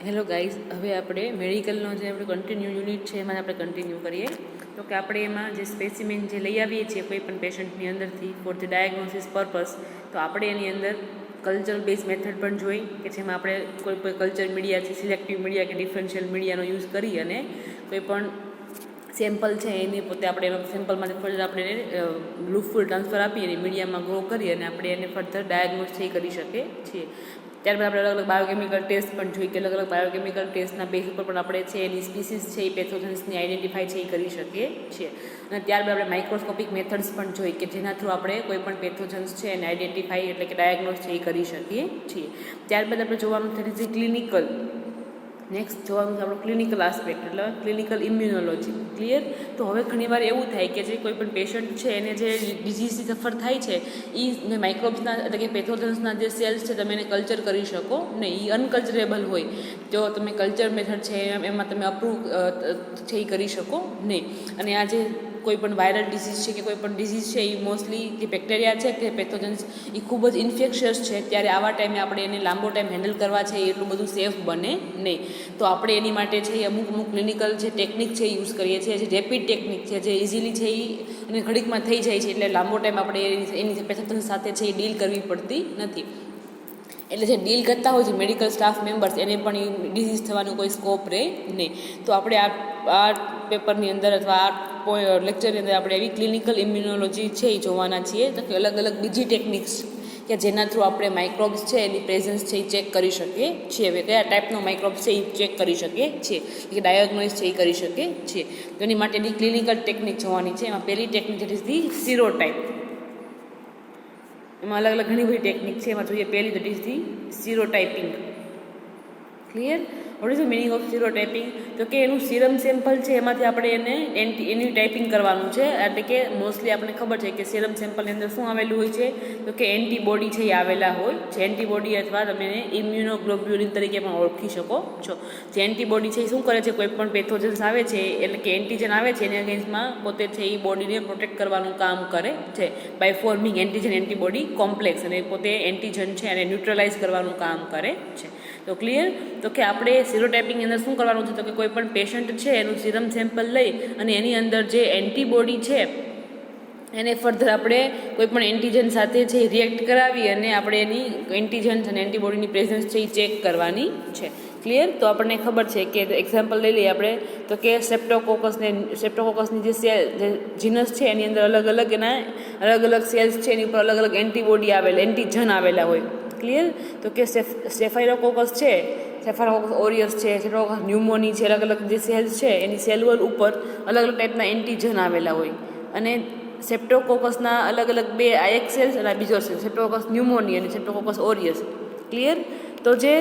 Hello guys, હવે આપણે મેડિકલનો જે આપણે કન્ટિન્યુ યુનિટ છે એમાં આપણે કન્ટિન્યુ કરીએ. તો કે આપણે એમાં જે સ્પેસિમેન જે લઈ આવીએ છીએ કોઈ પણ પેશન્ટની અંદરથી ફોર ધ ડાયગ્નોસિસ પર્પઝ, તો આપણે એની અંદર કલ્ચર બેઝ મેથડ પણ જોઈ કે જેમાં આપણે કોઈ પણ કલ્ચર મીડિયા છે, સિલેક્ટિવ મીડિયા કે ડિફરન્શિયલ મીડિયાનો યુઝ કરી અને કોઈ પણ સેમ્પલ છે એની પોતે આપણે એમાં સેમ્પલમાંથી ફર્ધર આપણે લૂપફુલ ટ્રાન્સફર આપી અને મીડિયામાં ગ્રો કરી અને આપણે એને ફર્ધર ડાયગ્નોસ કરી શકીએ છીએ. ત્યારબાદ આપણે અલગ અલગ બાયોકેમિકલ ટેસ્ટ પણ જોઈ કે અલગ અલગ બાયોકેમિકલ ટેસ્ટના બેઝ ઉપર પણ આપણે છે એની સ્પીસીસ છે એ પેથોજન્સની આઈડેન્ટિફાઈ છે એ કરી શકીએ છીએ. અને ત્યારબાદ આપણે માઇક્રોસ્કોપિક મેથડ્સ પણ જોઈ કે જેના થ્રુ આપણે કોઈ પણ પેથોજન્સ છે એને આઈડેન્ટિફાઈ એટલે કે ડાયગ્નોસ છે એ કરી શકીએ છીએ. ત્યારબાદ આપણે જોવાનું છે જે ક્લિનિકલ નેક્સ્ટ જોવાનું છે આપણો ક્લિનિકલ આસ્પેક્ટ એટલે ક્લિનિકલ ઇમ્યુનોલોજી. ક્લિયર? તો હવે ઘણીવાર એવું થાય કે જે કોઈ પણ પેશન્ટ છે એને જે ડિઝીઝથી સફર થાય છે એ માઇક્રોબ્સના એટલે કે પેથોજન્સના જે સેલ્સ છે તમે એને કલ્ચર કરી શકો નહીં. એ અનકલ્ચરેબલ હોય તો તમે કલ્ચર મેથડ છે એમાં તમે અપ્રૂવ છે એ કરી શકો નહીં. અને આ જે કોઈ પણ વાયરલ ડિઝીઝ છે કે કોઈ પણ ડિઝીઝ છે એ મોસ્ટલી જે બેક્ટેરિયા છે કે પેથોજન્સ એ ખૂબ જ ઇન્ફેક્શિયસ છે, ત્યારે આવા ટાઈમે આપણે એને લાંબો ટાઈમ હેન્ડલ કરવા છે એ એટલું બધું સેફ બને નહીં. તો આપણે એની માટે છે એ અમુક ક્લિનિકલ જે ટેકનિક છે એ યુઝ કરીએ છીએ, જે રેપિડ ટેકનિક છે જે ઇઝીલી છે એ અને ઘડીકમાં થઈ જાય છે, એટલે લાંબો ટાઈમ આપણે એની પેથોજન્સ સાથે છે એ ડીલ કરવી પડતી નથી. એટલે જે ડીલ કરતા હોય છે મેડિકલ સ્ટાફ મેમ્બર્સ એને પણ એ ડિઝીઝ થવાનો કોઈ સ્કોપ રહે નહીં. તો આપણે આ પેપરની અંદર અથવા આ લેક્ચરની અંદર આપણે એવી ક્લિનિકલ ઇમ્યુનોલોજી છે એ જોવાના છીએ તો કે અલગ અલગ બીજી ટેકનિક્સ કે જેના થ્રુ આપણે માઇક્રોબ્સ છે એની પ્રેઝન્સ છે એ ચેક કરી શકીએ છીએ. હવે કયા ટાઈપનો માઇક્રોબ્સ છે એ ચેક કરી શકીએ છીએ કે ડાયગ્નોઝ છે એ કરી શકીએ છીએ. તો એની માટેની ક્લિનિકલ ટેકનિક જોવાની છે. એમાં પહેલી technique it is the sero type. એમાં અલગ અલગ ઘણી બધી ટેકનિક છે. એમાં જોઈએ પહેલી that is the sero typing. Clear? What is the meaning of sero typing? તો કે એનું સીરમ સેમ્પલ છે એમાંથી આપણે એની ટાઈપિંગ કરવાનું છે. એટલે કે મોસ્ટલી આપણને ખબર છે કે સીરમ સેમ્પલની અંદર શું આવેલું હોય છે તો કે એન્ટીબોડી છે એ આવેલા હોય છે. એન્ટીબોડી અથવા તમે એને ઇમ્યુનોગ્લોબ્યુલિન તરીકે પણ ઓળખી શકો છો. જે એન્ટીબોડી છે એ શું કરે છે, કોઈ પણ પેથોજન્સ આવે છે એટલે કે એન્ટીજન આવે છે એના અગેન્સ્ટમાં પોતે છે એ બોડીને પ્રોટેક્ટ કરવાનું કામ કરે છે by forming antigen antibody complex, અને પોતે એન્ટીજન છે અને ન્યુટ્રલાઇઝ કરવાનું કામ કરે છે. તો ક્લિયર? તો કે આપણે સીરોટાઈપિંગની અંદર શું કરવાનું છે તો કે કોઈ પણ પેશન્ટ છે એનું સીરમ સેમ્પલ લઈ અને એની અંદર જે એન્ટીબોડી છે એને ફર્ધર આપણે કોઈ પણ એન્ટીજન સાથે છે રિએક્ટ કરાવી અને આપણે એની એન્ટીજન્સ અને એન્ટીબોડીની પ્રેઝન્સ છે એ ચેક કરવાની છે. ક્લિયર? તો આપણને ખબર છે કે એક્ઝામ્પલ લઈ લઈએ આપણે તો કે સ્ટ્રેપ્ટોકોકસની જે સેલ જે જીનસ છે એની અંદર અલગ અલગ એના અલગ અલગ સેલ્સ છે એની ઉપર અલગ અલગ એન્ટીબોડી આવેલા એન્ટીજન આવેલા હોય. ક્લિયર? તો કે સ્ટેફાઇલોકોકસ છે, સ્ટેફાઇલોકોકસ ઓરિયસ છે, સ્ટેફાઇલોકોકસ ન્યુમોની છે, અલગ અલગ જે સેલ્સ છે એની સેલ વોલ ઉપર અલગ અલગ ટાઈપના એન્ટીજન આવેલા હોય. અને સેપ્ટોકોકસના અલગ અલગ બે આ એક સેલ્સ અને બીજો સેલ સેપ્ટોકોકસ ન્યુમોની અને સેપ્ટોકોકસ ઓરિયસ. ક્લિયર? તો જે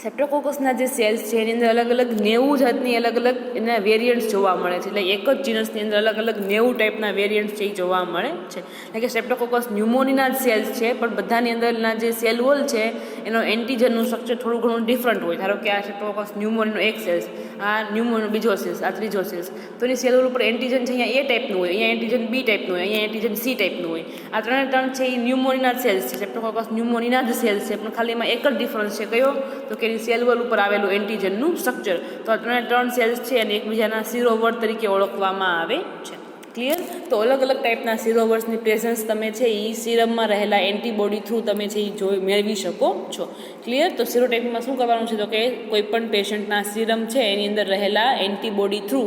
સેપ્ટોકોકસના જે સેલ્સ છે એની અંદર અલગ અલગ 90 જાતની અલગ અલગ એના વેરિયન્ટ્સ જોવા મળે છે. એટલે એક જ જીનસની અંદર અલગ અલગ 90 ટાઈપના વેરિયન્ટ્સ છે એ જોવા મળે છે. એટલે કે સ્ટ્રેપ્ટોકોકસ ન્યુમોનીના જ સેલ્સ છે પણ બધાની અંદરના જે સેલ વોલ છે એનો એન્ટીજનનું સ્ટ્રક્ચર થોડું ઘણું ડિફરન્ટ હોય. ધારો કે આ સ્ટ્રેપ્ટોકોકસ ન્યુમોનીનો એક સેલ્સ, આ ન્યુમોનીનો બીજો સેલ્સ, આ ત્રીજો સેલ્સ, તો એની સેલ વોલ ઉપર એન્ટીજન છે અહીંયા એ ટાઈપનું હોય, અહીંયા એન્ટીજન બી ટાઈપનું હોય, અહીંયા એન્ટીજન સી ટાઈપનું હોય. આ ત્રણ છે એ ન્યુમોનીના જ સેલ્સ છે, સ્ટ્રેપ્ટોકોકસ ન્યુમોનીના જ સેલ્સ છે, પણ ખાલી એમાં એક જ ડિફરન્સ છે. કયો? તો કે એની સેલ વોલ ઉપર આવેલું એન્ટીજનનું સ્ટ્રક્ચર. તો આ ત્રણ સેલ્સ છે અને એકબીજાના સિરોવર તરીકે ઓળખવામાં આવે છે. ક્લિયર? તો અલગ અલગ ટાઈપના સિરોવર્સની પ્રેઝન્સ તમે છે એ સીરમમાં રહેલા એન્ટીબોડી થ્રુ તમે છે એ મેળવી શકો છો. ક્લિયર? તો સીરોટાઈપિંગમાં શું કરવાનું છે તો કે કોઈ પણ પેશન્ટના સીરમ છે એની અંદર રહેલા એન્ટીબોડી થ્રુ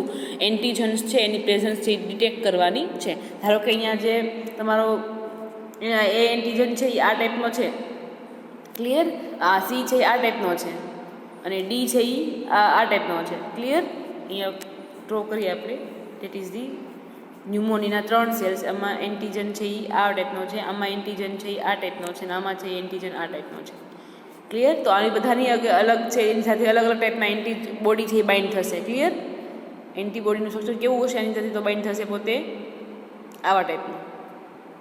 એન્ટીજન્સ છે એની પ્રેઝન્સ છે એ ડિટેક્ટ કરવાની છે. ધારો કે અહીંયા જે તમારો એ એન્ટીજન છે એ આ ટાઈપનો છે. ક્લિયર? આ સી છે આ ટાઈપનો છે અને ડી છે એ આ ટાઈપનો છે. ક્લિયર? અહીંયા ડ્રો કરીએ આપણે. દેટ ઇઝ ધી ન્યુમોનીના 3 સેલ્સ. આમાં એન્ટીજન છે એ આ ટાઈપનો છે, આમાં એન્ટીજન છે એ આ ટાઈપનો છે અને આમાં છે એન્ટીજન આ ટાઈપનો છે. ક્લિયર? તો આની બધાની અલગ છે એની સાથે અલગ અલગ ટાઈપના એન્ટીબોડી છે એ બાઇન્ડ થશે. ક્લિયર? એન્ટીબોડીનું સ્ટ્રક્ચર કેવું હશે એની સાથે તો બાઇન્ડ થશે પોતે આવા ટાઈપનું.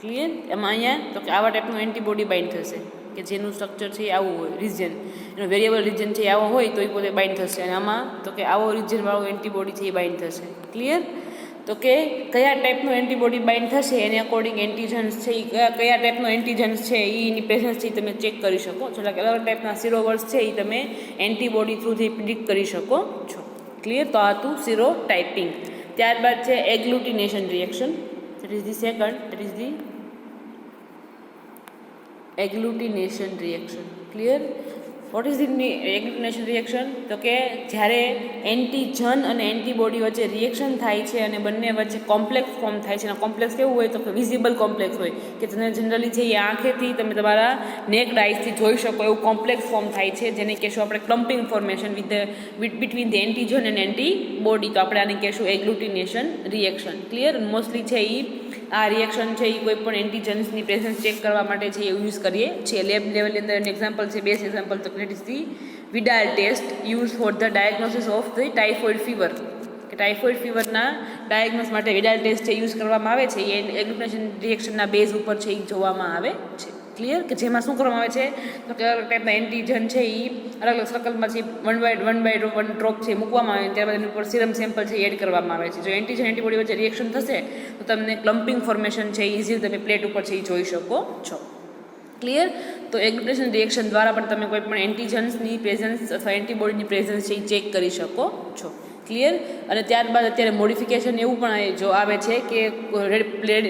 ક્લિયર? એમાં અહીંયા તો કે આવા ટાઈપનું એન્ટીબોડી બાઇન્ડ થશે કે જેનું સ્ટ્રક્ચર છે એ આવું હોય, રિજન એનો વેરિયેબલ રિજન છે આવો હોય તો એ પોતે બાઇન્ડ થશે. અને આમાં તો કે આવો રિજનવાળો એન્ટીબોડી છે એ બાઇન્ડ થશે. ક્લિયર? તો કે કયા ટાઈપનું એન્ટીબોડી બાઇન્ડ થશે એને અકોર્ડિંગ એન્ટીજન્સ છે એ કયા ટાઈપનો એન્ટીજન્સ છે એની પ્રેઝન્સ છે તમે ચેક કરી શકો છો. એટલે અલગ ટાઈપના સિરોવર્સ છે એ તમે એન્ટીબોડી થ્રુથી પ્રિડિક્ટ કરી શકો છો. ક્લિયર? તો આ હતું સિરો ટાઈપિંગ. ત્યારબાદ છે agglutination reaction. That is the second, that is the agglutination reaction. Clear? What is the agglutination reaction? તો કે જ્યારે એન્ટીજન અને એન્ટીબોડી વચ્ચે રિએક્શન થાય છે અને બંને વચ્ચે કોમ્પ્લેક્સ ફોર્મ થાય છે. અને કોમ્પ્લેક્સ કેવું હોય તો કે વિઝિબલ કોમ્પ્લેક્સ હોય કે તમે જનરલી છે એ આંખેથી તમે તમારા નેક્ડ આઈસથી જોઈ શકો એવું કોમ્પ્લેક્સ ફોર્મ થાય છે, જેને કહેશું આપણે clumping formation between the antigen and antibody. તો આપણે આને કહેશું એગ્લુટિનેશન રિએક્શન. ક્લિયર? મોસ્ટલી છે એ આ રિએક્શન છે એ કોઈ પણ એન્ટીજન્સની પ્રેઝન્સ ચેક કરવા માટે છે એ યુઝ કરીએ છીએ. લેબ લેવલની અંદર એનું એક્ઝામ્પલ છે, બેસ્ટ એક્ઝામ્પલ તો it is the Widal test use for the diagnosis of the typhoid fever. કે ટાઇફોઇડ ફીવરના ડાયગ્નોસ માટે વિડાલ ટેસ્ટ છે યુઝ કરવામાં આવે છે. એ એગ્લુટિનેશન રિએક્શનના બેઝ ઉપર છે એ જોવામાં આવે છે. ક્લિયર? કે જેમાં શું કરવામાં આવે છે તો કે અલગ ટાઈપના એન્ટીજન છે એ અલગ અલગ સર્કલમાં છે વન બાય વન ડ્રોપ છે મૂકવામાં આવે, ત્યારબાદ એની ઉપર સિરમ સેમ્પલ છે એડ કરવામાં આવે છે. જો એન્ટીજન એન્ટીબોડી વચ્ચે રિએક્શન થશે તો તમને ક્લમ્પિંગ ફોર્મેશન છે ઇઝીલી તમે પ્લેટ ઉપર છે એ જોઈ શકો છો. ક્લિયર? તો એગ્લુટિનેશન રિએક્શન દ્વારા પણ તમે કોઈ પણ એન્ટીજન્સની પ્રેઝન્સ અથવા એન્ટીબોડીની પ્રેઝન્સ છે એ ચેક કરી શકો છો. ક્લિયર? અને ત્યારબાદ અત્યારે મોડિફિકેશન એવું પણ જો આવે છે કે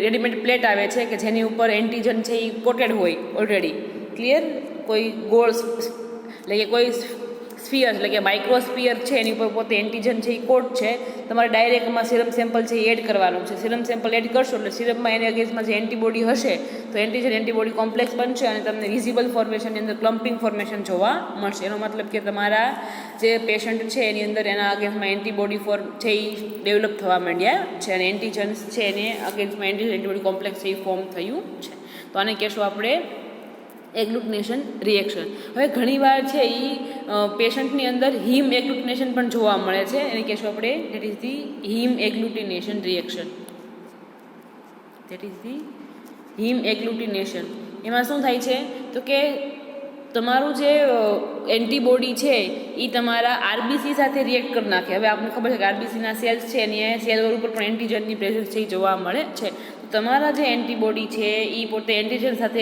રેડીમેડ પ્લેટ આવે છે કે જેની ઉપર એન્ટીજન છે એ કોટેડ હોય ઓલરેડી. ક્લિયર? કોઈ ગોળ એટલે કે કોઈ સ્ફિયર એટલે કે માઇક્રોસ્ફિયર છે એની ઉપર પોતે એન્ટીજન છે એ કોટ છે. તમારે ડાયરેક્ટમાં સિરમ સેમ્પલ છે એ એડ કરવાનું છે. સિરમ સેમ્પલ એડ કરશો એટલે સિરમમાં એની અગેન્સ્ટમાં જે એન્ટીબોડી હશે તો એન્ટીજન એન્ટીબોડી કોમ્પ્લેક્સ બનશે અને તમને વિઝિબલ ફોર્મેશનની અંદર ક્લમ્પિંગ ફોર્મેશન જોવા મળશે. એનો મતલબ કે તમારા જે પેશન્ટ છે એની અંદર એના અગેન્સ્ટમાં એન્ટીબોડી ફોર્મ છે એ ડેવલપ થવા માંડ્યા છે અને એન્ટીજન્સ છે એને અગેન્સ્ટમાં એન્ટીજન એન્ટીબોડી કોમ્પ્લેક્સ છે એ ફોર્મ થયું છે. તો આને કહેશું આપણે એગ્લુટિનેશન રિએક્શન. હવે ઘણીવાર છે એ પેશન્ટની અંદર હિમ એગ્લુટિનેશન પણ જોવા મળે છે. એને કહેશું આપણે that is the haemagglutination reaction. That is the haemagglutination. એમાં શું થાય છે તો કે તમારું જે એન્ટીબોડી છે એ તમારા આરબીસી સાથે રિએક્ટ કરી નાખે. હવે આપણને ખબર છે કે આરબીસીના સેલ્સ છે અને એ સેલ ઉપર પણ એન્ટીજનની પ્રેઝન્સ છે એ જોવા મળે છે. તમારા જે એન્ટીબોડી છે એ પોતે એન્ટીજન સાથે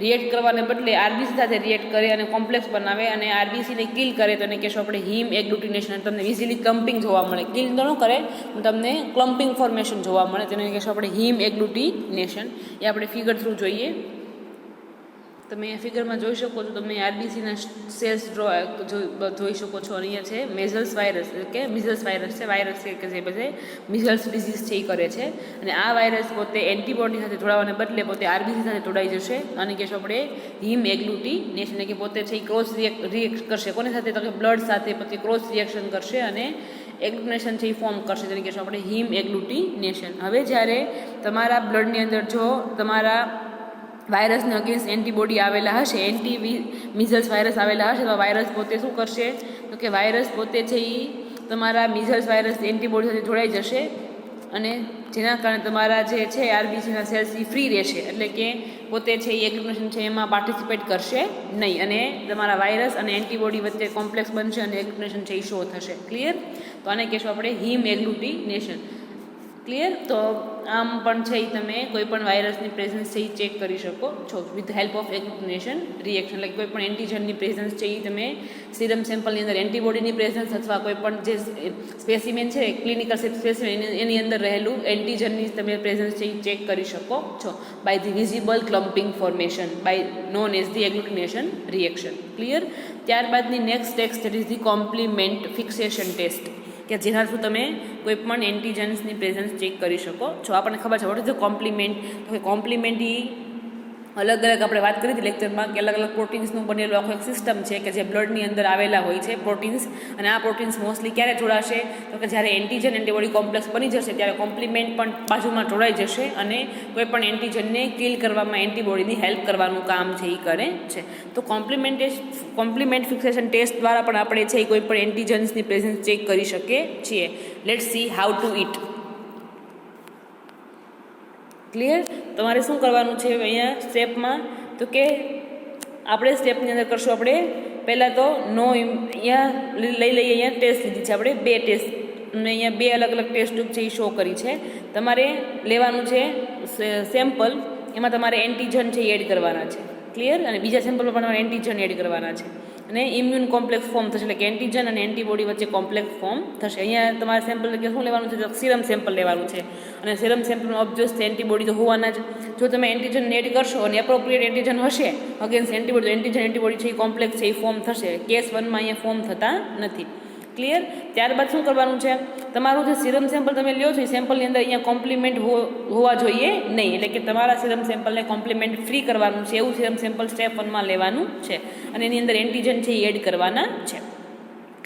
રિએક્ટ કરવાને બદલે આરબીસી સાથે રિએક્ટ કરે અને કોમ્પ્લેક્સ બનાવે અને આરબીસીને કિલ કરે તો એને કહેશું આપણે હિમ એગ્લુટિનેશન. તમને વિઝીલી ક્લમ્પિંગ જોવા મળે. કિલ ન કરે પણ તમને ક્લમ્પિંગ ફોર્મેશન જોવા મળે તેને કહેશું આપણે હિમ એગ્લુટિનેશન. એ આપણે ફિગર થ્રુ જોઈએ. તમે આ ફિગરમાં જોઈ શકો છો. તમે આરબીસીના સેલ્સ જોઈ શકો છો. અહીંયા છે મેઝલ્સ વાયરસ એટલે કે મિઝલ્સ વાયરસ છે. વાયરસ છે કે જે બધે મિઝલ્સ ડિઝીઝ છે એ કરે છે અને આ વાયરસ પોતે એન્ટીબોડી સાથે જોડાવાને બદલે પોતે આરબીસી સાથે જોડાઈ જશે અને કહેશું આપણે હિમ એગ્લુટિનેશન કે પોતે છે એ ક્રોસ રિએક્ટ કરશે. કોની સાથે તો કે બ્લડ સાથે પછી ક્રોસ રિએક્શન કરશે અને એગ્લુટિનેશન છે એ ફોર્મ કરશે. તેને કહેશું આપણે હિમ એગ્લુટિનેશન. હવે જ્યારે તમારા બ્લડની અંદર જો તમારા વાયરસને અગેન્સ્ટ એન્ટીબોડી આવેલા હશે, મિઝલ્સ વાયરસ આવેલા હશે તો વાયરસ પોતે શું કરશે તો કે વાયરસ પોતે છે એ તમારા મિઝલ્સ વાયરસ એન્ટીબોડી સાથે જોડાઈ જશે અને જેના કારણે તમારા જે છે આરબીસીના સેલ્સ એ ફ્રી રહેશે. એટલે કે પોતે છે એ એગ્લુટિનેશન છે એમાં પાર્ટિસિપેટ કરશે નહીં અને તમારા વાયરસ અને એન્ટીબોડી વચ્ચે કોમ્પ્લેક્સ બનશે અને એગ્લુટિનેશન છે એ શો થશે. ક્લિયર? તો આને કહેશું આપણે હિમ એગ્લુટિનેશન. ક્લિયર? તો આમ પણ છે એ તમે કોઈ પણ વાયરસની પ્રેઝન્સ છે એ ચેક કરી શકો છો વિથ હેલ્પ ઓફ એગ્લુટિનેશન રિએક્શન. એટલે કોઈ પણ એન્ટીજનની પ્રેઝન્સ છે એ તમે સિરમ સેમ્પલની અંદર એન્ટીબોડીની પ્રેઝન્સ અથવા કોઈ પણ જે સ્પેસિમેન છે ક્લિનિકલ સ્પેસિમેન એની અંદર રહેલું એન્ટીજનની તમે પ્રેઝન્સ છે એ ચેક કરી શકો છો by the visible clumping formation by known as the agglutination reaction. Clear? ત્યારબાદની next text that is the complement fixation test કે જેના થ્રુ તમે કોઈ પણ એન્ટીજન્સની પ્રેઝન્સ ચેક કરી શકો છો. આપણને ખબર છે વોટ ઇઝ ધ કોમ્પ્લિમેન્ટ. તો કે કોમ્પ્લિમેન્ટ એ અલગ અલગ આપણે વાત કરી હતી લેક્ચરમાં કે અલગ અલગ પ્રોટીન્સનું બનેલું આખો એક સિસ્ટમ છે કે જે બ્લડની અંદર આવેલા હોય છે પ્રોટીન્સ. અને આ પ્રોટીન્સ મોસ્ટલી ક્યારે જોડાશે તો કે જ્યારે એન્ટીજન એન્ટીબોડી કોમ્પ્લેક્સ બની જશે ત્યારે કોમ્પ્લિમેન્ટ પણ બાજુમાં જોડાઈ જશે અને કોઈ પણ એન્ટીજનને કિલ કરવામાં એન્ટીબોડીની હેલ્પ કરવાનું કામ છે એ કરે છે. તો કોમ્પ્લિમેન્ટ ફિક્સેશન ટેસ્ટ દ્વારા પણ આપણે છે કોઈ પણ એન્ટીજન્સની પ્રેઝન્સ ચેક કરી શકીએ છીએ. Let's see how to it. Clear? તમારે શું કરવાનું છે અહીંયા સ્ટેપમાં તો કે આપણે સ્ટેપની અંદર કરશું આપણે પહેલાં તો અહીંયા લઈ લઈએ. અહીંયા ટેસ્ટ લીધી છે આપણે 2 ટેસ્ટ મેં અહીંયા 2 અલગ અલગ ટેસ્ટ ટ્યુબ છે એ શો કરી છે. તમારે લેવાનું છે સેમ્પલ, એમાં તમારે એન્ટીજન છે એ એડ કરવાના છે. ક્લિયર? અને બીજા સેમ્પલમાં પણ તમારે એન્ટીજન એડ કરવાના છે અને ઇમ્યુન કોમ્પ્લેક્સ ફોર્મ થશે, એટલે કે એન્ટીજન અને એન્ટીબોડી વચ્ચે કોમ્પ્લેક્સ ફોર્મ થશે. અહીંયા તમારે સેમ્પલ કે શું લેવાનું છે? સિરમ સેમ્પલ લેવાનું છે અને સિરમ સેમ્પલમાં ઓબ્વિયસ એન્ટીબોડી તો હોવાના જ. જો તમે એન્ટીજન એડ કરશો અને એપ્રોપ્રિએટ એન્ટીજન હશે અગેન્સ્ટ એન્ટીબોડી, તો એન્ટીજન એન્ટીબોડી છે એ કોમ્પ્લેક્સ છે એ ફોર્મ થશે. કેસ 1માં અહીંયા ફોર્મ થતા નથી. ક્લિયર? ત્યારબાદ શું કરવાનું છે? તમારું જે સિરમ સેમ્પલ તમે લ્યો છો એ સેમ્પલની અંદર અહીંયા કોમ્પ્લિમેન્ટ હોવા જોઈએ નહીં, એટલે કે તમારા સિરમ સેમ્પલને કોમ્પ્લિમેન્ટ ફ્રી કરવાનું છે એવું સિરમ સેમ્પલ સ્ટેપ 1માં લેવાનું છે અને એની અંદર એન્ટીજન છે એ એડ કરવાના છે.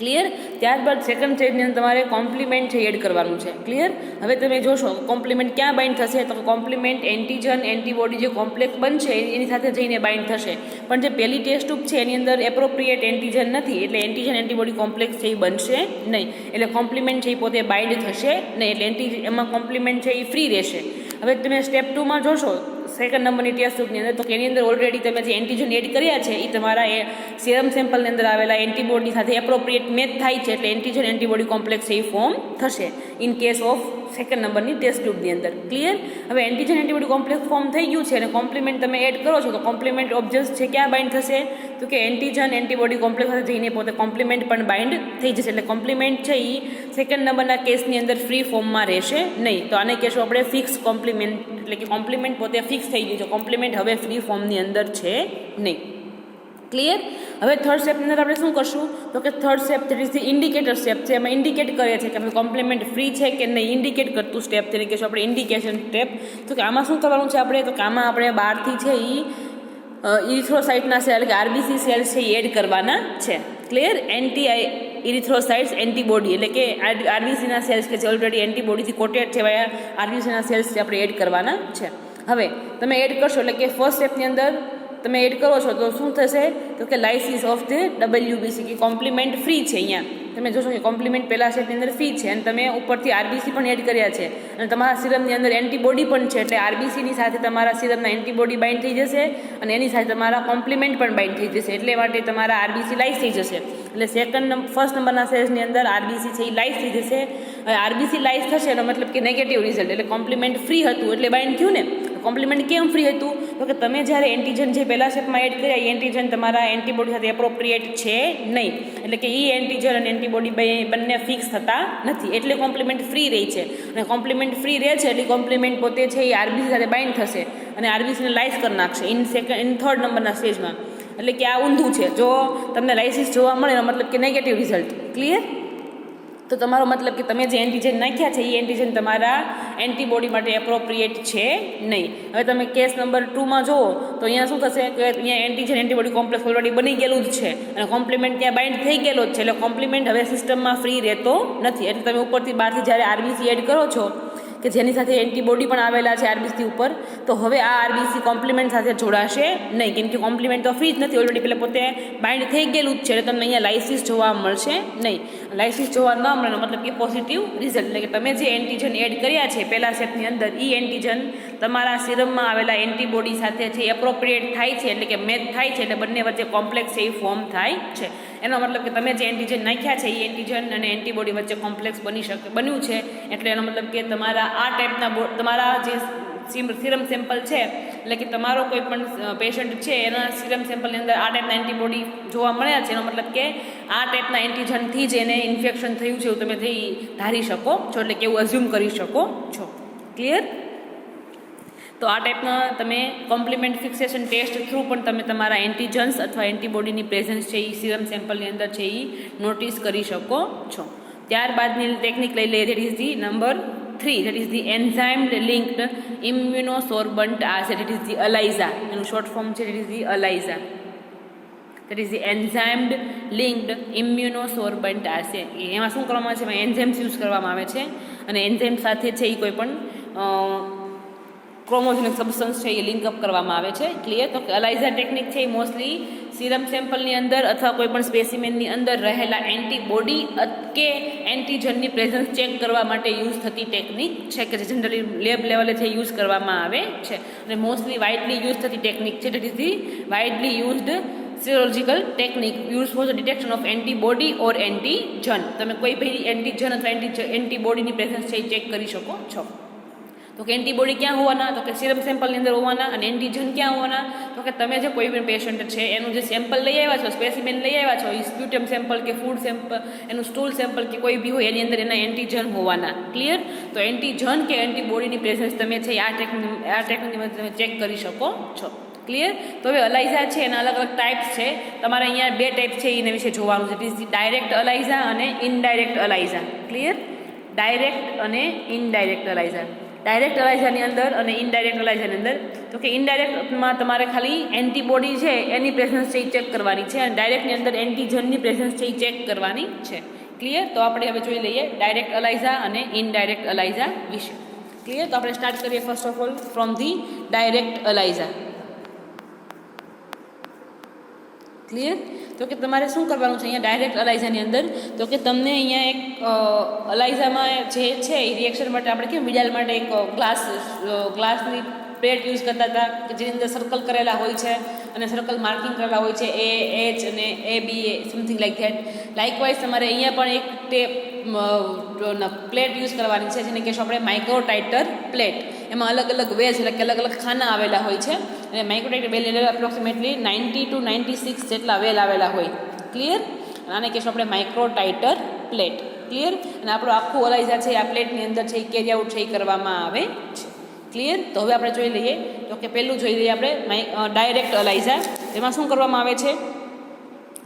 ક્લિયર? ત્યારબાદ સેકન્ડ સ્ટેજની અંદર તમારે કોમ્પ્લિમેન્ટ છે એડ કરવાનું છે. ક્લિયર? હવે તમે જોશો કોમ્પ્લિમેન્ટ ક્યાં બાઇન્ડ થશે, તો કોમ્પ્લિમેન્ટ એન્ટીજન એન્ટીબોડી જે કોમ્પ્લેક્સ બનશે એની સાથે જઈને બાઇન્ડ થશે. પણ જે પહેલી ટેસ્ટ ટ્યુબ છે એની અંદર એપ્રોપ્રિએટ એન્ટીજન નથી, એટલે એન્ટીજન એન્ટીબોડી કોમ્પ્લેક્સ છે એ બનશે નહીં, એટલે કોમ્પ્લિમેન્ટ છે એ પોતે બાઇન્ડ થશે નહીં, એટલે એમાં કોમ્પ્લિમેન્ટ છે એ ફ્રી રહેશે. હવે તમે સ્ટેપ 2માં જોશો સેકન્ડ નંબરની ટેસ્ટ ટ્યુબની અંદર, તો એની અંદર ઓલરેડી તમે જે એન્ટીજન એડ કર્યા છે એ તમારા એ સિરમ સેમ્પલની અંદર આવેલા એન્ટીબોડી સાથે એપ્રોપ્રિએટ મેચ થાય છે, એટલે એન્ટીજન એન્ટીબોડી કોમ્પ્લેક્સ છે એ ફોર્મ થશે ઇન કેસ ઓફ સેકન્ડ નંબરની ટેસ્ટ ટ્યુબની અંદર. ક્લિયર? હવે એન્ટીજન એન્ટીબોડી કોમ્પ્લેક્સ ફોર્મ થઈ ગયું છે અને કોમ્પ્લિમેન્ટ તમે એડ કરો છો, તો કોમ્પ્લિમેન્ટ ઓબ્જેક્ટ છે ક્યાં બાઇન્ડ થશે? તો કે એન્ટીજન એન્ટીબોડી કોમ્પ્લેક્સ સાથે જઈને પોતે કોમ્પ્લિમેન્ટ પણ બાઇન્ડ થઈ જશે, એટલે કોમ્પ્લિમેન્ટ છે એ સેકન્ડ નંબરના કેસની અંદર ફ્રી ફોર્મમાં રહેશે નહીં. તો આને કહેશું આપણે ફિક્સ કોમ્પ્લિમેન્ટ, એટલે કે કોમ્પ્લિમેન્ટ પોતે ફિક્સ થઈ ગયું છે, કોમ્પ્લિમેન્ટ હવે ફ્રી ફોર્મની અંદર છે નહીં. ક્લિયર? હવે થર્ડ સ્ટેપની અંદર આપણે શું કરશું? તો કે third step that is the indicator step છે, એમાં ઇન્ડિકેટ કરે છે કે કોમ્પ્લિમેન્ટ ફ્રી છે કે નહીં, ઇન્ડિકેટ કરતું સ્ટેપ તેને કહેશું આપણે ઇન્ડિકેશન સ્ટેપ. તો કે આમાં શું કરવાનું છે આપણે? તો કે આમાં આપણે બહારથી છે એ ઇરિથ્રોસાઇટના સેલ કે આરબીસી સેલ્સ છે એ એડ કરવાના છે. ક્લિયર? ઇરિથ્રોસાઇટ્સ એન્ટીબોડી, એટલે કે આરબીસીના સેલ્સ કે જે ઓલરેડી એન્ટીબોડીથી કોટેડ છે એવા આરબીસીના સેલ્સ આપણે એડ કરવાના છે. હવે તમે એડ કરશો એટલે કે ફર્સ્ટ સ્ટેપની અંદર તમે એડ કરો છો તો શું થશે? તો કે લાઇસિસ ઓફ ધ ડબલ્યુબીસી, કે કોમ્પ્લિમેન્ટ ફ્રી છે. અહીંયા તમે જોશો કે કોમ્પ્લિમેન્ટ પહેલા સ્ટેપની અંદર ફ્રી છે અને તમે ઉપરથી આરબીસી પણ એડ કર્યા છે અને તમારા સિરમની અંદર એન્ટીબોડી પણ છે, એટલે આરબીસીની સાથે તમારા સિરમના એન્ટીબોડી બાઇન્ડ થઈ જશે અને એની સાથે તમારા કોમ્પ્લિમેન્ટ પણ બાઇન્ડ થઈ જશે, એટલે માટે તમારા આરબીસી લાઇસ થઈ જશે. એટલે ફર્સ્ટ નંબરના સેલ્સની અંદર આરબીસી છે એ લાઇસ થઈ જશે. આરબીસી લાઇસ થશે એનો મતલબ કે નેગેટિવ રિઝલ્ટ, એટલે કોમ્પ્લિમેન્ટ ફ્રી હતું એટલે બાઇન્ડ થયું ને. કોમ્પ્લિમેન્ટ કેમ ફ્રી હતું? તો કે તમે જ્યારે એન્ટીજન જે પહેલા સ્ટેપમાં એડ કર્યા એ એન્ટીજન તમારા એન્ટીબોડી સાથે એપ્રોપ્રિએટ છે નહીં, એટલે કે એ એન્ટીજન અને એન્ટીબોડી બંને ફિક્સ થતા નથી, એટલે કોમ્પ્લિમેન્ટ ફ્રી રહી છે. અને કોમ્પ્લિમેન્ટ ફ્રી રહે છે એટલે કોમ્પ્લિમેન્ટ પોતે છે એ આરબીસી સાથે બાઇન્ડ થશે અને આરબીસીને લાઇસ કરી નાખશે ઇન થર્ડ નંબરના સ્ટેજમાં. એટલે કે આ ઊંધું છે. જો તમને લાઇસિસ જોવા મળે એનો મતલબ કે નેગેટિવ રિઝલ્ટ. ક્લિયર? તો તમારો મતલબ કે તમે જે એન્ટીજન નાખ્યા છે એ એન્ટીજન તમારા એન્ટીબોડી માટે એપ્રોપ્રિએટ છે નહીં. હવે તમે કેસ નંબર 2માં જુઓ તો અહીંયા શું થશે કે અહીંયા એન્ટીજન એન્ટીબોડી કોમ્પ્લેક્સ ઓલરેડી બની ગયેલું જ છે અને કોમ્પ્લિમેન્ટ ત્યાં બાઇન્ડ થઈ ગયેલો જ છે, એટલે કોમ્પ્લિમેન્ટ હવે સિસ્ટમમાં ફ્રી રહેતો નથી. એટલે તમે ઉપરથી બહારથી જ્યારે આરબીસી એડ કરો છો કે જેની સાથે એન્ટીબોડી પણ આવેલા છે આરબીસી ઉપર, તો હવે આ આરબીસી કોમ્પ્લિમેન્ટ સાથે જોડાશે નહીં, કેમ કે કોમ્પ્લિમેન્ટ તો ફ્રી જ નથી, ઓલરેડી પહેલાં પોતે બાઇન્ડ થઈ ગયેલું જ છે, એટલે તમને અહીંયા લાઇસિસ જોવા મળશે નહીં. લાઇસિસ જોવા ન મળે મતલબ કે પોઝિટિવ રિઝલ્ટ, એટલે કે તમે જે એન્ટીજન એડ કર્યા છે પહેલા સ્ટેપની અંદર એ એન્ટીજન તમારા સિરમમાં આવેલા એન્ટીબોડી સાથે છે એપ્રોપ્રિએટ થાય છે, એટલે કે મેચ થાય છે, એટલે બંને વચ્ચે કોમ્પ્લેક્સ છે એ ફોર્મ થાય છે. એનો મતલબ કે તમે જે એન્ટીજન નાખ્યા છે એ એન્ટીજન અને એન્ટીબોડી વચ્ચે કોમ્પ્લેક્સ બન્યું છે, એટલે એનો મતલબ કે તમારા આ ટાઈપના તમારા જે સિરમ સેમ્પલ છે, એટલે કે તમારો કોઈ પણ પેશન્ટ છે એના સિરમ સેમ્પલની અંદર આ ટાઈપના એન્ટીબોડી જોવા મળ્યા છે, એનો મતલબ કે આ ટાઈપના એન્ટીજનથી જ એને ઇન્ફેક્શન થયું છે એવું તમે ધારી શકો છો, એટલે કે એવું અઝ્યુમ કરી શકો છો. ક્લિયર? તો આ ટાઈપના તમે કોમ્પ્લિમેન્ટ ફિક્સેશન ટેસ્ટ થ્રુ પણ તમે તમારા એન્ટીજન્સ અથવા એન્ટીબોડીની પ્રેઝન્સ છે એ સિરમ સેમ્પલની અંદર છે એ નોટિસ કરી શકો છો. ત્યારબાદની ટેકનિક લઈ લઈએ, that is the number 3, that is the enzyme linked immunosorbent assay, that is the ELISA. એનું શોર્ટ ફોર્મ છે that is the ELISA. That is the enzyme linked immunosorbent assay. એમાં શું કરવામાં આવે છે? એમાં એન્ઝાઇમ્સ યુઝ કરવામાં આવે છે અને એન્ઝાઇમ સાથે છે એ કોઈ પણ ક્રોમોઝોમિક સબસ્ટન્સ છે એ લિંકઅપ કરવામાં આવે છે. ક્લિયર? તો અલાઇઝા ટેકનિક છે એ મોસ્ટલી સિરમ સેમ્પલની અંદર અથવા કોઈ પણ સ્પેસિમેનની અંદર રહેલા એન્ટીબોડી કે એન્ટીજનની પ્રેઝન્સ ચેક કરવા માટે યુઝ થતી ટેકનિક છે, કે જે જનરલી લેબ લેવલે છે યુઝ કરવામાં આવે છે અને મોસ્ટલી વાઇડલી યુઝ થતી ટેકનિક છે. That is the widely used serological technique used for the detection of antibody or antigen. તમે કોઈ ભાઈ એન્ટીજન અથવા એન્ટીબોડીની પ્રેઝન્સ છે એ ચેક કરી શકો છો. તો કે એન્ટીબોડી ક્યાં હોવાના, તો કે સિરમ સેમ્પલની અંદર હોવાના, અને એન્ટીજન ક્યાં હોવાના, તો કે તમે જે કોઈ પણ પેશન્ટ છે એનું જે સેમ્પલ લઈ આવ્યા છો, સ્પેસિમેન લઈ આવ્યા છો, એ સ્પ્યુટમ સેમ્પલ કે ફૂડ સેમ્પલ, એનું સ્ટૂલ સેમ્પલ કે કોઈ બી હોય એની અંદર એના એન્ટીજન હોવાના. ક્લિયર? તો એન્ટીજન કે એન્ટીબોડીની પ્રેઝન્સ તમે છે આ ટેકનિકની મદદ તમે ચેક કરી શકો છો. ક્લિયર? તો હવે અલાઇઝા છે એના અલગ અલગ ટાઈપ્સ છે. તમારે અહીંયા બે ટાઈપ છે એના વિશે જોવાનું છે. ઇટ ઇઝ ડાયરેક્ટ અલાઇઝા અને ઇનડાયરેક્ટ અલાઇઝા. ક્લિયર? ડાયરેક્ટ અને ઇનડાયરેક્ટ અલાઇઝા. ડાયરેક્ટ અલાઇઝાની અંદર અને ઇનડાયરેક્ટ અલાઇઝાની અંદર, તો કે ઇનડાયરેક્ટમાં તમારે ખાલી એન્ટીબોડી છે એની પ્રેઝન્સ છે એ ચેક કરવાની છે, અને ડાયરેક્ટની અંદર એન્ટીજનની પ્રેઝન્સ છે એ ચેક કરવાની છે. ક્લિયર? તો આપણે હવે જોઈ લઈએ ડાયરેક્ટ અલાઇઝા અને ઇનડાયરેક્ટ અલાઇઝા વિશે. ક્લિયર? તો આપણે સ્ટાર્ટ કરીએ first of all from the direct ELISA. Clear? તો કે તમારે શું કરવાનું છે અહીંયા ડાયરેક્ટ અલાઇઝાની અંદર, તો કે તમને અહીંયા એક અલાઇઝામાં જે છે એ રિએક્શન માટે આપણે કેમ વિડાલ માટે એક ગ્લાસની પ્લેટ યુઝ કરતા હતા કે જેની અંદર સર્કલ કરેલા હોય છે અને સર્કલ માર્કિંગ કરેલા હોય છે એ એચ અને એ બી એ સમથિંગ લાઈક ધેટ. લાઇકવાઇઝ તમારે અહીંયા પણ એક પ્લેટ યુઝ કરવાની છે જેને કહેશું આપણે માઇક્રોટાઇટર પ્લેટ. એમાં અલગ અલગ વેલ્સ એટલે કે અલગ અલગ ખાના આવેલા હોય છે, અને માઇક્રોટાઇટર વેલ એટલે એપ્રોક્સિમેટલી 90 to 96 જેટલા વેલ આવેલા હોય. ક્લિયર? આને કહેશું આપણે માઇક્રોટાઇટર પ્લેટ. ક્લિયર? અને આપણું આખું અલાઇઝા છે આ પ્લેટની અંદર છે એ કેરી આઉટ છે એ કરવામાં આવે છે. ક્લિયર? તો હવે આપણે જોઈ લઈએ, તો કે પહેલું જોઈ લઈએ આપણે ડાયરેક્ટ અલાઇઝા. એમાં શું કરવામાં આવે છે,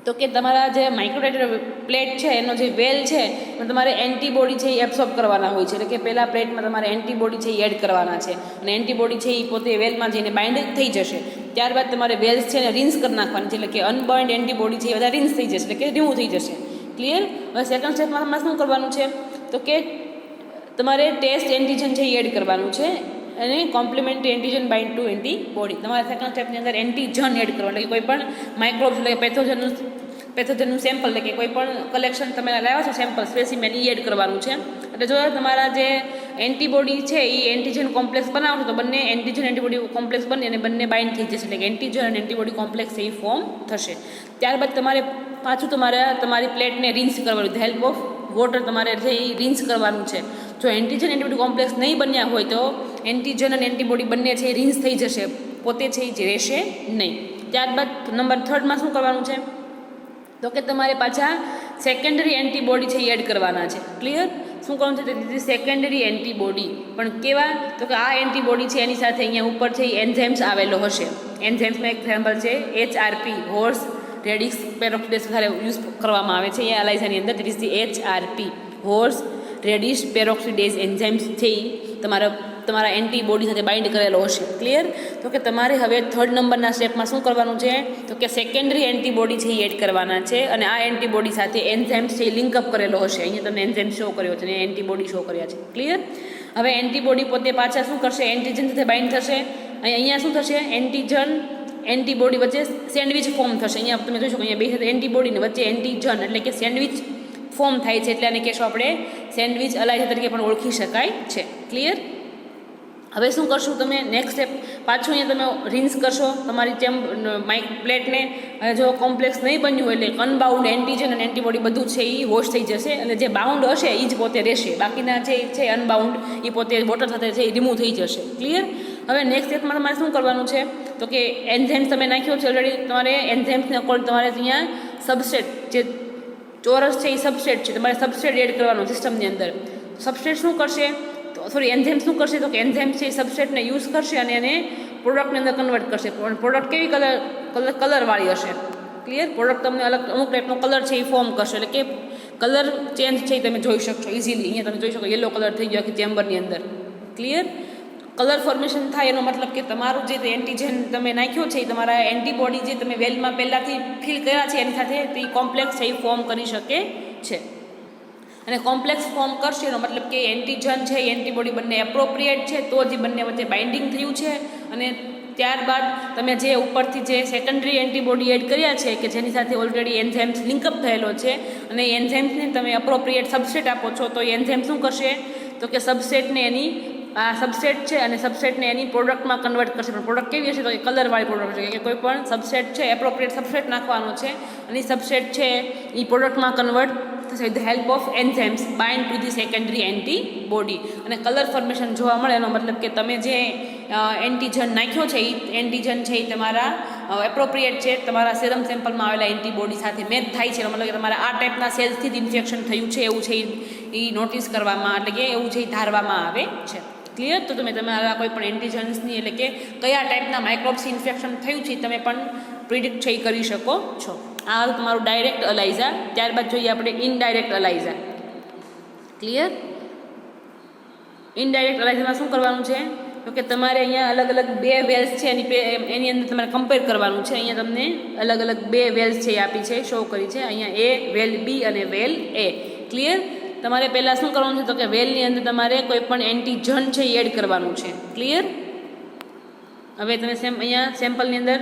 તો કે તમારા જે માઇક્રોટાઇટર પ્લેટ છે એનો જે વેલ છે એમાં તમારે એન્ટીબોડી છે એ એબ્સોર્બ કરવાના હોય છે. એટલે કે પહેલાં પ્લેટમાં તમારે એન્ટીબોડી છે એ એડ કરવાના છે, અને એન્ટીબોડી છે એ પોતે વેલમાં જઈને બાઇન્ડ થઈ જશે. ત્યારબાદ તમારે વેલ્સ છે એને રિન્સ કરી નાખવાની છે, એટલે કે અનબાઇન્ડ એન્ટીબોડી છે એ બધા રિન્સ થઈ જશે, એટલે કે રિમૂવ થઈ જશે. ક્લિયર? હવે સેકન્ડ સ્ટેપમાં તમારે શું કરવાનું છે, તો કે તમારે ટેસ્ટ એન્ટીજન છે એ એડ કરવાનું છે, અને complementary antigen bind to antibody. તમારે સેકન્ડ સ્ટેપની અંદર એન્ટીજન એડ કરવાનું, એટલે કે કોઈ પણ માઇક્રોબ્સ એટલે કે પેથોજનનું સેમ્પલ, એટલે કે કોઈ પણ કલેક્શન તમે લાવ્યા છો સેમ્પલ સ્પેસિમેન એ એડ કરવાનું છે. એટલે જો તમારા જે એન્ટીબોડી છે એ એન્ટીજન કોમ્પ્લેક્સ બનાવશો તો બંને એન્ટીજન એન્ટીબોડી કોમ્પ્લેક્સ બને અને બંને બાઇન્ડ થઈ જશે, એટલે કે એન્ટીજન અને એન્ટીબોડી કોમ્પ્લેક્સ એ ફોર્મ થશે. ત્યારબાદ તમારે પાછું તમારી પ્લેટને રિન્સ કરવાનું, વિથ હેલ્પ ઓફ વોટર તમારે જે એ રિન્સ કરવાનું છે. જો એન્ટીજન એન્ટીબોડી કોમ્પ્લેક્સ નહીં બન્યા હોય તો એન્ટીજન અને એન્ટીબોડી બંને છે એ રિન્સ થઈ જશે, પોતે છે એ રહેશે નહીં. ત્યારબાદ નંબર 3માં શું કરવાનું છે, તો કે તમારે પાછા સેકન્ડરી એન્ટીબોડી છે એ એડ કરવાના છે. ક્લિયર? શું કરવાનું છે, સેકન્ડરી એન્ટીબોડી પણ કેવા, તો કે આ એન્ટીબોડી છે એની સાથે અહીંયા ઉપર છે એ એન્ઝાઇમ્સ આવેલો હશે. એન્ઝાઇમ્સમાં એક એક્ઝામ્પલ છે HRP, હોર્સ રેડિક્સ પેરોક્સિડેઝ વધારે યુઝ કરવામાં આવે છે એ અલાઇઝાની અંદર. That is the HRP, horseradish peroxidase enzymes છે એ તમારા એન્ટીબોડી સાથે બાઇન્ડ કરેલો હશે. ક્લિયર? તો કે તમારે હવે થર્ડ નંબરના સ્ટેપમાં શું કરવાનું છે, તો કે સેકન્ડરી એન્ટીબોડી છે એ એડ કરવાના છે, અને આ એન્ટીબોડી સાથે એન્ઝાઇમ્સ છે એ લિંકઅપ કરેલો હશે. અહીંયા તમને એન્ઝાઇમ શો કર્યો છે અને એન્ટીબોડી શો કર્યા છે. ક્લિયર? હવે એન્ટીબોડી પોતે પાછા શું કરશે, એન્ટીજન સાથે બાઇન્ડ થશે. અહીંયા શું થશે, એન્ટીજન એન્ટીબોડી વચ્ચે સેન્ડવિચ ફોર્મ થશે. અહીંયા તમે જોઈ શકો અહીંયા બે સાથે એન્ટીબોડીને વચ્ચે એન્ટીજન એટલે કે સેન્ડવિચ ફોર્મ થાય છે, એટલે આને કહેશો આપણે સેન્ડવિચ અલાઇઝા તરીકે પણ ઓળખી શકાય છે. ક્લિયર? હવે શું કરશું તમે નેક્સ્ટ સ્ટેપ, પાછું અહીંયા તમે રિન્સ કરશો તમારી પ્લેટને. જો કોમ્પ્લેક્સ નહીં બન્યું હોય એટલે અનબાઉન્ડ એન્ટીજન અને એન્ટીબોડી બધું છે એ વોશ થઈ જશે, અને જે બાઉન્ડ હશે એ જ પોતે રહેશે, બાકીના જે છે અનબાઉન્ડ એ પોતે વોટર સાથે છે એ રિમૂવ થઈ જશે. ક્લિયર? હવે નેક્સ્ટ સ્ટેપમાં તમારે શું કરવાનું છે, તો કે એન્ઝાઇમ્સ તમે નાખ્યો છે ઓલરેડી, તમારે એન્ઝાઇમ્સને અકોર્ડિંગ તમારે અહીંયા સબસ્ટ્રેટ જે ચોરસ છે એ સબસ્ટ્રેટ છે, તમારે સબસ્ટ્રેટ એડ કરવાનો સિસ્ટમની અંદર. સબસ્ટ્રેટ શું કરશે, એન્ઝાઇમ શું કરશે, તો કે એન્ઝાઇમ છે એ સબસ્ટ્રેટને યુઝ કરશે અને એને પ્રોડક્ટની અંદર કન્વર્ટ કરશે. પણ પ્રોડક્ટ કેવી કલરવાળી હશે. ક્લિયર? પ્રોડક્ટ તમને અમુક ટાઈપનો કલર છે એ ફોર્મ કરશે, એટલે કે કલર ચેન્જ છે એ તમે જોઈ શકશો ઇઝીલી. અહીંયા તમે જોઈ શકો યલો કલર થઈ ગયો આખી ચેમ્બરની અંદર. ક્લિયર? કલર ફોર્મેશન થાય એનો મતલબ કે તમારું જે એન્ટીજન તમે નાખ્યો છે એ તમારા એન્ટીબોડી જે તમે વેલમાં પહેલાંથી ફિલ કર્યા છે એની સાથે તે કોમ્પ્લેક્સ છે એ ફોર્મ કરી શકે છે. અને કોમ્પ્લેક્સ ફોર્મ કરશે એનો મતલબ કે એન્ટીજન છે એ એન્ટીબોડી બંને એપ્રોપ્રિએટ છે તો જ બંને વચ્ચે બાઇન્ડિંગ થયું છે. અને ત્યારબાદ તમે જે ઉપરથી જે સેકન્ડરી એન્ટીબોડી એડ કર્યા છે કે જેની સાથે ઓલરેડી એન્ઝાઇમ્સ લિંકઅપ થયેલો છે, અને એન્ઝાઇમ્સને તમે એપ્રોપ્રિએટ સબસ્ટ્રેટ આપો છો તો એ એન્ઝાઇમ શું કરશે, તો કે સબસ્ટ્રેટને એની આ સબસેટ છે અને સબસેટને એની પ્રોડક્ટમાં કન્વર્ટ કરશે. પણ પ્રોડક્ટ કેવી હશે તો કે કલરવાળી પ્રોડક્ટ છે, કે કોઈ પણ સબસેટ છે એપ્રોપ્રિએટ સબસેટ નાખવાનો છે અને સબસેટ છે એ પ્રોડક્ટમાં કન્વર્ટ થશે with the help of enzymes bind to the secondary antibody. અને કલર ફોર્મેશન જોવા મળે એનો મતલબ કે તમે જે એન્ટીજન નાખ્યો છે એ એન્ટીજન છે એ તમારા એપ્રોપ્રિએટ છે, તમારા સેરમ સેમ્પલમાં આવેલા એન્ટીબોડી સાથે મેચ થાય છે. મતલબ કે તમારા આ ટાઈપના સેલ્સથી જ ઇન્ફેક્શન થયું છે એવું છે એ નોટિસ કરવામાં, એટલે કે એવું છે એ ધારવામાં આવે છે. ક્લિયર? તો તમે તમારા કોઈ પણ એન્ટીજન્સની એટલે કે કયા ટાઈપના માઇક્રોબ્સથી ઇન્ફેક્શન થયું છે તમે પણ પ્રિડિક્ટ છે કરી શકો છો. આ તમારું ડાયરેક્ટ અલાઇઝા. ત્યારબાદ જોઈએ આપણે ઇનડાયરેક્ટ અલાઇઝા. ક્લિયર? ઇનડાયરેક્ટ અલાઇઝામાં શું કરવાનું છે તો કે તમારે અહીંયા અલગ અલગ બે વેલ્સ છે એની અંદર તમારે કમ્પેર કરવાનું છે. અહીંયા તમને અલગ અલગ બે વેલ્સ છે એ આપી છે, શો કરી છે અહીંયા એ વેલ બી અને વેલ એ. ક્લિયર? તમારે પહેલાં શું કરવાનું છે તો કે વેલની અંદર તમારે કોઈ પણ એન્ટીજન છે એ એડ કરવાનું છે. ક્લિયર? હવે તમે અહીંયા સેમ્પલની અંદર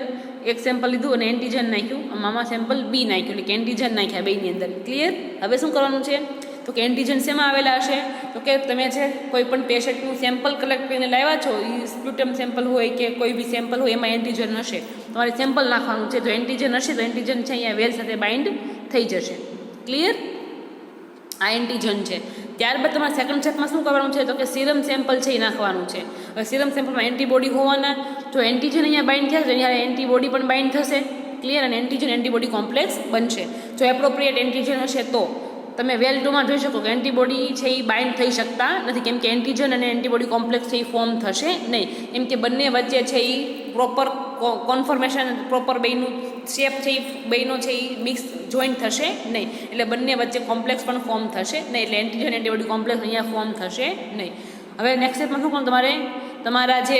એક સેમ્પલ લીધું અને એન્ટીજન નાખ્યું, આમાં સેમ્પલ બી નાખ્યું, એટલે કે એન્ટીજન નાખ્યા બેની અંદર. ક્લિયર? હવે શું કરવાનું છે તો કે એન્ટીજન શેમાં આવેલા હશે તો કે તમે છે કોઈ પણ પેશન્ટનું સેમ્પલ કલેક્ટ કરીને લાવ્યા છો, એ સ્પ્યુટમ સેમ્પલ હોય કે કોઈ બી સેમ્પલ હોય એમાં એન્ટીજન હશે, તમારે સેમ્પલ નાખવાનું છે. જો એન્ટીજન હશે તો એન્ટીજન છે અહીંયા વેલ સાથે બાઇન્ડ થઈ જશે. ક્લિયર? આ એન્ટીજન છે. ત્યારબાદ તમારે સેકન્ડ સ્ટેપમાં શું કરવાનું છે તો કે સિરમ સેમ્પલ છે એ નાખવાનું છે. હવે સિરમ સેમ્પલમાં એન્ટીબોડી હોવાના, જો એન્ટીજન અહીંયા બાઇન્ડ થશે ત્યારે એન્ટીબોડી પણ બાઇન્ડ થશે. ક્લિયર? અને એન્ટીજન એન્ટીબોડી કોમ્પ્લેક્સ બનશે. જો એપ્રોપ્રિએટ એન્ટીજન હશે તો તમે વેલ 2માં જોઈ શકો કે એન્ટીબોડી છે એ બાઇન્ડ થઈ શકતા નથી, કેમ કે એન્ટીજન અને એન્ટીબોડી કોમ્પ્લેક્સ છે એ ફોર્મ થશે નહીં, કેમ કે બંને વચ્ચે છે એ પ્રોપર કોન્ફર્મેશન, પ્રોપર બેયનું શેપ છે એ બેયનો છે એ મિક્સ જોઈન્ટ થશે નહીં, એટલે બંને વચ્ચે કોમ્પ્લેક્સ પણ ફોર્મ થશે નહીં, એટલે એન્ટીજન એન્ટીબોડી કોમ્પ્લેક્સ અહીંયા ફોર્મ થશે નહીં. હવે નેક્સ્ટ સ્ટેપમાં શું કરવાનું, તમારે તમારા જે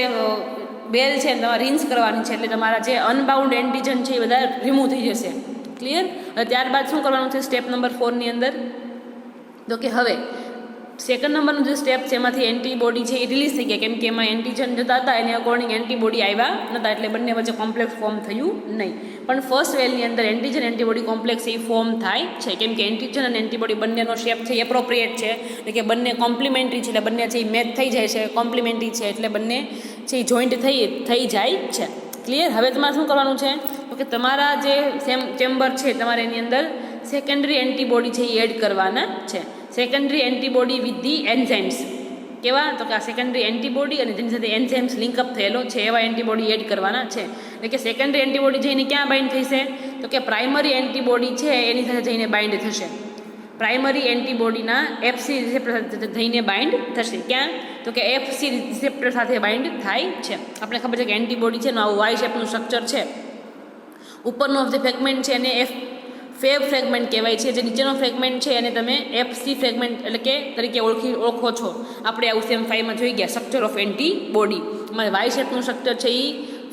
બેલ છે તમારે રિન્સ કરવાની છે, એટલે તમારા જે અનબાઉન્ડ એન્ટીજન છે એ બધા રિમૂવ થઈ જશે. ક્લિયર? અને ત્યારબાદ શું કરવાનું છે સ્ટેપ નંબર 4 ની અંદર તો કે હવે સેકન્ડ નંબરનું જે સ્ટેપ છે એમાંથી એન્ટીબોડી છે એ રિલીઝ થઈ ગયા, કેમ કે એમાં એન્ટીજન જતા હતા એની અકોર્ડિંગ એન્ટીબોડી આવ્યા નહોતા, એટલે બંને વચ્ચે કોમ્પ્લેક્સ ફોર્મ થયું નહીં. પણ ફર્સ્ટ વેલની અંદર એન્ટીજન એન્ટીબોડી કોમ્પ્લેક્સ એ ફોર્મ થાય છે, કેમ કે એન્ટીજન અને એન્ટીબોડી બંનેનો શેપ છે એ એપ્રોપ્રિએટ છે, એટલે કે બંને કોમ્પ્લિમેન્ટરી છે, એટલે બંને છે એ મેચ થઈ જાય છે, કોમ્પ્લિમેન્ટરી છે એટલે બંને છે એ જોઈન્ટ થઈ જાય છે. ક્લિયર? હવે તમારે શું કરવાનું છે તો કે તમારા જે ચેમ્બર છે તમારે એની અંદર સેકન્ડરી એન્ટીબોડી છે એ એડ કરવાના છે. Secondary antibody with the enzymes. કેવા તો કે આ સેકન્ડરી એન્ટીબોડી અને જેની સાથે એન્ઝાઇમ્સ લિંકઅપ થયેલો છે એવા એન્ટીબોડી એડ કરવાના છે. એટલે કે સેકન્ડરી એન્ટીબોડી જઈને ક્યાં બાઇન્ડ થશે તો કે પ્રાઇમરી એન્ટીબોડી છે એની સાથે જઈને બાઇન્ડ થશે. પ્રાઇમરી એન્ટીબોડીના એફસી રિસેપ્ટર જઈને બાઇન્ડ થશે. ક્યાં તો કે એફસી રિસેપ્ટર સાથે બાઇન્ડ થાય છે. આપણે ખબર છે કે એન્ટીબોડી છે આવું વાય શેપનું સ્ટ્રક્ચર છે, ઉપરનો ઓફ ધ ફ્રેગમેન્ટ છે અને ફેબ ફ્રેગમેન્ટ કહેવાય છે, જે નીચેનો ફ્રેગમેન્ટ છે એને તમે એફસી ફ્રેગમેન્ટ એટલે કે તરીકે ઓળખો છો. આપણે આવું સેમ 5માં જોઈ ગયા સ્ટ્રક્ચર ઓફ એન્ટીબોડી. એમાં વાય શેપનું સ્ટ્રક્ચર છે એ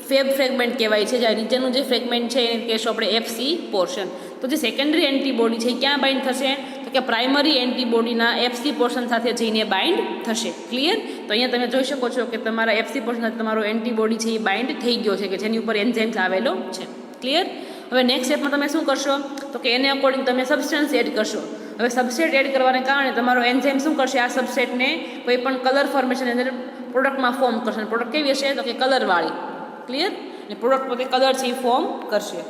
ફેબ ફ્રેગમેન્ટ કહેવાય છે, જ્યારે નીચેનું જે ફ્રેગમેન્ટ છે એને કહેશું આપણે એફસી પોર્શન. તો જે સેકન્ડરી એન્ટીબોડી છે એ ક્યાં બાઇન્ડ થશે તો કે પ્રાઇમરી એન્ટીબોડીના એફસી પોર્શન સાથે જઈને બાઇન્ડ થશે. ક્લિયર? તો અહીંયા તમે જોઈ શકો છો કે તમારા એફસી પોર્શન સાથે તમારો એન્ટીબોડી છે એ બાઇન્ડ થઈ ગયો છે, કે જેની ઉપર એન્ઝાઇમ્સ આવેલો છે. ક્લિયર? હવે નેક્સ્ટ સ્ટેપમાં તમે શું કરશો તો કે એને અકોર્ડિંગ તમે સબસ્ટન્સ એડ કરશો. હવે સબસ્ટ્રેટ એડ કરવાને કારણે તમારો એન્ઝાઇમ શું કરશે, આ સબસ્ટ્રેટને કોઈ પણ કલર ફોર્મેશન અંદર પ્રોડક્ટમાં ફોર્મ કરશે. પ્રોડક્ટ કેવી હશે તો કે કલરવાળી. ક્લિયર? એટલે પ્રોડક્ટ પોતે કલર છે એ ફોર્મ કરશે.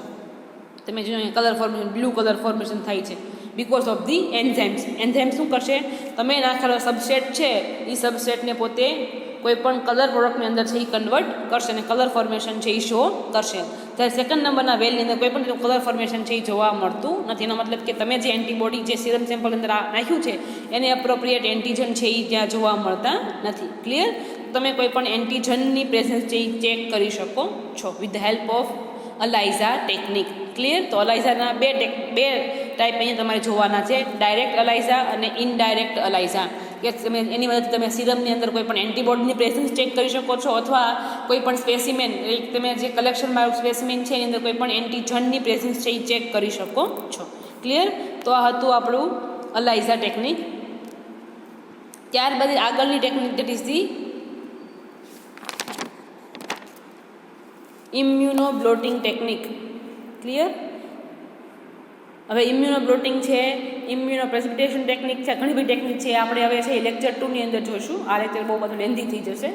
તમે જો અહીંયા colour formation, blue colour formation થાય છે because of the enzymes. Enzyme શું કરશે, તમે નાખેલો સબસ્ટ્રેટ છે એ સબસ્ટ્રેટને પોતે કોઈ પણ કલર પ્રોડક્ટની અંદર છે એ કન્વર્ટ કરશે અને કલર ફોર્મેશન છે એ શો કરશે. ત્યારે સેકન્ડ નંબરના વેલની અંદર કોઈ પણ કલર ફોર્મેશન છે એ જોવા મળતું નથી. એનો મતલબ કે તમે જે એન્ટીબોડી જે સિરમ સેમ્પલ અંદર નાખ્યું છે એને એપ્રોપ્રિએટ એન્ટીજન છે એ ત્યાં જોવા મળતા નથી. ક્લિયર? તમે કોઈ પણ એન્ટીજનની પ્રેઝન્સ છે એ ચેક કરી શકો છો with the help of ELISA technique. Clear? તો અલાઇઝાના બે ટાઈપ અહીંયા તમારે જોવાના છે, ડાયરેક્ટ અલાઇઝા અને ઇનડાયરેક્ટ અલાઇઝા. કે તમે એની મદદથી તમે સિરમની અંદર કોઈ પણ એન્ટીબોડીની પ્રેઝન્સ ચેક કરી શકો છો, અથવા કોઈ પણ સ્પેસિમેન તમે જે કલેક્શનમાં સ્પેસિમેન છે એની અંદર કોઈ પણ એન્ટીજનની પ્રેઝન્સ છે એ ચેક કરી શકો છો. ક્લિયર? તો આ હતું આપણું અલાઇઝા ટેકનિક. ત્યારબાદ આગળની technique that is the immuno bloating technique. Clear? હવે ઇમ્યુનોબ્લોટિંગ છે, ઇમ્યુનો પ્રેસિપિટેશન ટેકનિક છે, ઘણી બધી ટેકનિક છે આપણે હવે છે લેક્ચર 2 ની અંદર જોઈશું. આ લેક્ચર બહુ બધું લેન્ધી થઈ જશે.